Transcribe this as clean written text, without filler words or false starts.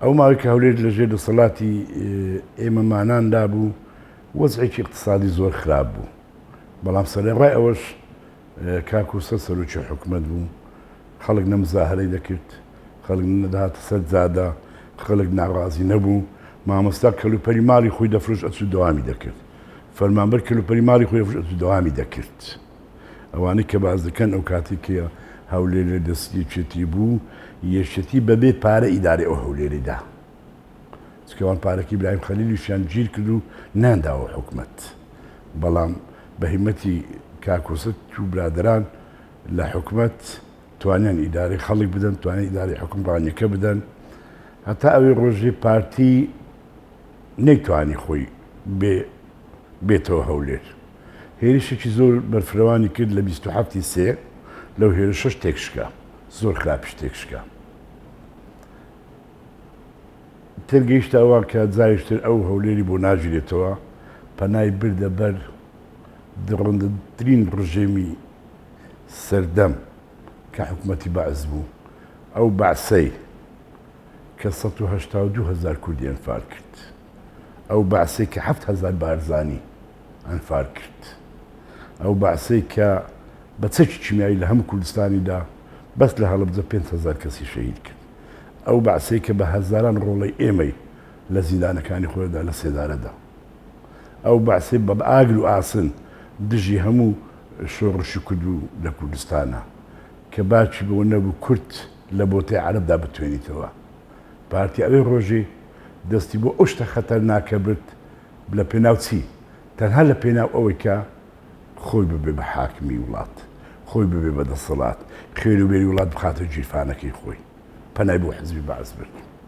ئەو ماوەی کە هەولێر لەژێر دەسەڵاتی ئێمە ماناندا بوو وەزعێکی اقتصادی زۆر خراپ بوو، بەڵام سەرەڕای ئەوەش کاکوسە سەرۆکی حکومەت بوو، خەڵک نەمزاهرەی دەکرد، خەڵک نەداهاتە سەر جادە، خەڵک ناڕازی نەبوو، مامۆستا کەلوپەری ماڵی خۆی دەفرۆشت ئەچوو دەوامی دەکرد، فەرمانبەر کەلوپەری ماڵی خۆی دەفرۆشت ئەچوو دەوامی دەکرد. ئەوانەی کە باز دەکەن ئەو کاتی کە هەولێر لە دەستی چێتی بوو یەشێتی بەبێ پارە ئیدارەی ئەو هەولێرەدا، چکەوان پارەکی ئیبراهیم خەلیلیشیان گیر کرد و نانداوە حکومەت، بەڵام بە هیمەتی کاکۆسە و برادران لە حکومەت توانیان ئیدارەی خەڵک بدەن، توانیان ئیدارەی حکومڕانیەکە بدەن، هەتا ئەوەی ڕۆژێ پارتی نەیتوانی خۆی بێتەوە هەولێر. هێرشێکی زۆر بەرفرەوانی کرد لە 27 سێ لەو هێرشەش تێکشکا، زۆر خراپش تێکشکا. تێگەیشتەوە کە جایشتر ئەو هەولێری بۆ ناژیرێتەوە، پەنای بردە بەر دڕندترین ڕژێمی سەردەم کە حکومەتی بەعز بوو، ئەو بەعسەی کە 182,000 کوردی ئەنفار کرد، ئەو بەعسەی کە 7,000 بارزانی ئەنفار کرد، ئەو بەعسەی کە بە چەکی کیمیایی لە هەموو کوردستانیدا بەس لە هەڵەبجە 5,000 کەسی شەهید کرد، ئەو بەعسەی کە بە هەزاران ڕۆڵەی ئێمەی لە زیندانەکانی خۆیدا لە سێدارەدا، ئەو بەعسەی بە ئاگر و ئاسن دژی هەموو شۆڕشی کردو لە کوردستانە کە باچی بەوە نەبوو کورد لە بۆتەی عەرەبدا بتوێنیتەوە. پارتی ئەوەی ڕۆژێ دەستی بۆ ئەو شتە خەتەرناکە برد لە پێناو چی؟ تەنها لە پێناو ئەوەی کە خۆی ببێ بە حاکمی وڵات، خۆی ببێ بە دەسەڵات، خێر و بێری وڵات بخاتە گیرفانەکەی خۆی، پەنای بۆ حزبی بەعز برد.